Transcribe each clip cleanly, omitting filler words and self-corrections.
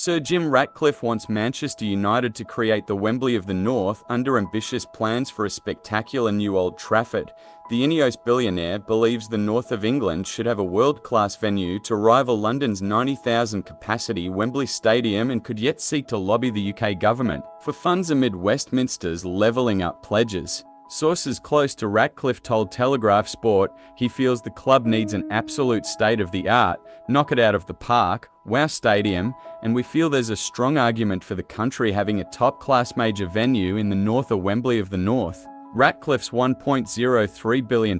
Sir Jim Ratcliffe wants Manchester United to create the Wembley of the North under ambitious plans for a spectacular new Old Trafford. The Ineos billionaire believes the north of England should have a world-class venue to rival London's 90,000 capacity Wembley Stadium and could yet seek to lobby the UK government for funds amid Westminster's levelling up pledges. Sources close to Ratcliffe told Telegraph Sport he feels the club needs an absolute state-of-the-art, knock it out of the park, wow stadium, and we feel there's a strong argument for the country having a top-class major venue in the north or Wembley of the North. Ratcliffe's £1.03 billion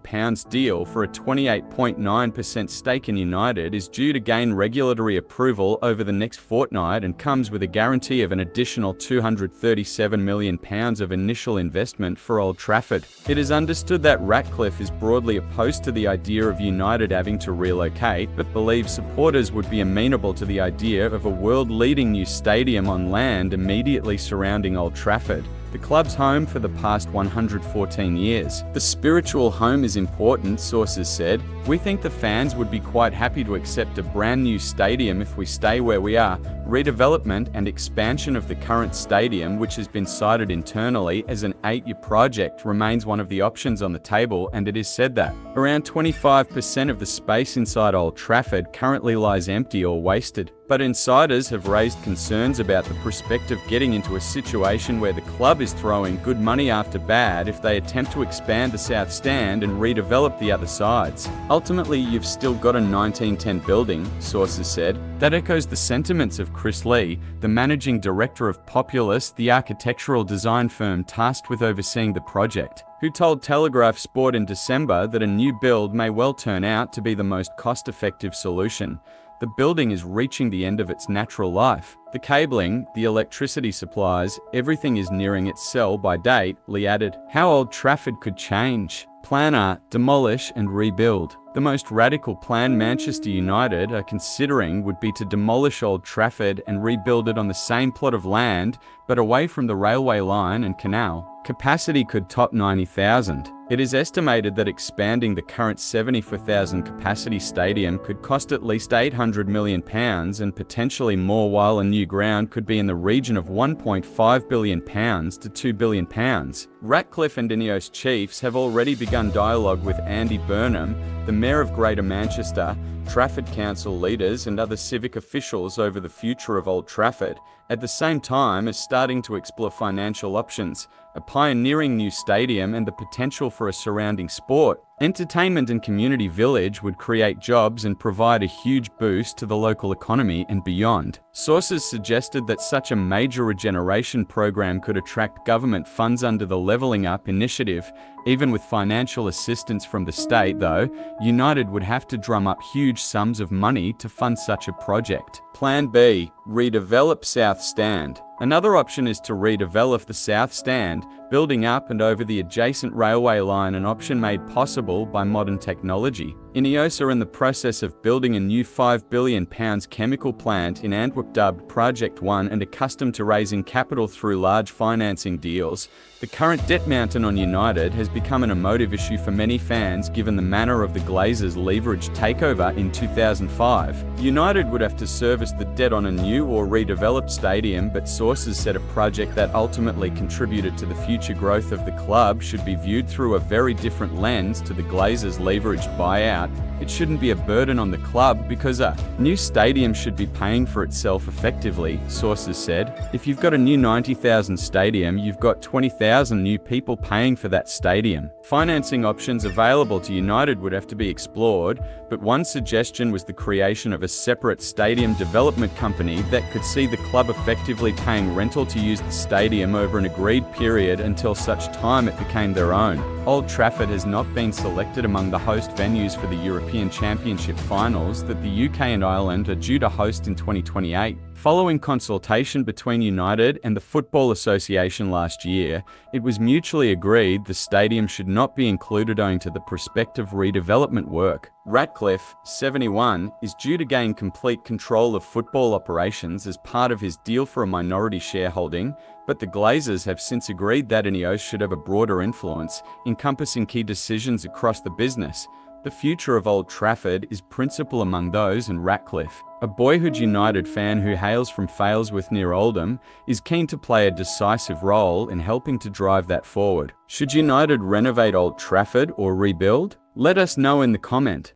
deal for a 28.9% stake in United is due to gain regulatory approval over the next fortnight and comes with a guarantee of an additional £237 million of initial investment for Old Trafford. It is understood that Ratcliffe is broadly opposed to the idea of United having to relocate, but believes supporters would be amenable to the idea of a world-leading new stadium on land immediately surrounding Old Trafford, the club's home for the past 114 years. The spiritual home is important, sources said. We think the fans would be quite happy to accept a brand new stadium if we stay where we are. Redevelopment and expansion of the current stadium, which has been cited internally as an 8-year project, remains one of the options on the table, and it is said that around 25% of the space inside Old Trafford currently lies empty or wasted. But insiders have raised concerns about the prospect of getting into a situation where the club is throwing good money after bad if they attempt to expand the south stand and redevelop the other sides. Ultimately, you've still got a 1910 building, sources said, that echoes the sentiments of Chris Lee, the managing director of Populous, the architectural design firm tasked with overseeing the project, who told Telegraph Sport in December that a new build may well turn out to be the most cost-effective solution. The building is reaching the end of its natural life. The cabling, the electricity supplies, everything is nearing its sell-by date, Lee added. How Old Trafford could change. Plan A, demolish and rebuild. The most radical plan Manchester United are considering would be to demolish Old Trafford and rebuild it on the same plot of land, but away from the railway line and canal. Capacity could top 90,000. It is estimated that expanding the current 74,000 capacity stadium could cost at least £800 million and potentially more, while a new ground could be in the region of £1.5 billion to £2 billion. Ratcliffe and Ineos chiefs have already begun dialogue with Andy Burnham, the Mayor of Greater Manchester, Trafford Council leaders and other civic officials over the future of Old Trafford, at the same time as starting to explore financial options, a pioneering new stadium and the potential for a surrounding sport, entertainment and community village would create jobs and provide a huge boost to the local economy and beyond. Sources suggested that such a major regeneration program could attract government funds under the Levelling Up initiative. Even with financial assistance from the state, though, United would have to drum up huge sums of money to fund such a project. Plan B, redevelop South Stand. Another option is to redevelop the South Stand, building up and over the adjacent railway line, an option made possible by modern technology. Ineos are in the process of building a new £5 billion chemical plant in Antwerp dubbed Project One, and accustomed to raising capital through large financing deals. The current debt mountain on United has become an emotive issue for many fans given the manner of the Glazers' leveraged takeover in 2005. United would have to service the debt on a new or redeveloped stadium, but sources said a project that ultimately contributed to the future growth of the club should be viewed through a very different lens to the Glazers' leveraged buyout. It shouldn't be a burden on the club because a new stadium should be paying for itself effectively, sources said. If you've got a new 90,000 stadium, you've got 20,000 new people paying for that stadium. Financing options available to United would have to be explored, but one suggestion was the creation of a separate stadium development company that could see the club effectively paying rental to use the stadium over an agreed period until such time it became their own. Old Trafford has not been selected among the host venues for the European Championship finals that the UK and Ireland are due to host in 2028. Following consultation between United and the Football Association last year, it was mutually agreed the stadium should not be included owing to the prospective redevelopment work. Ratcliffe, 71, is due to gain complete control of football operations as part of his deal for a minority shareholding, but the Glazers have since agreed that Ineos should have a broader influence, encompassing key decisions across the business. The future of Old Trafford is principal among those, and Ratcliffe A boyhood United fan who hails from Failsworth near Oldham is keen to play a decisive role in helping to drive that forward. Should United renovate Old Trafford or rebuild? Let us know in the comment.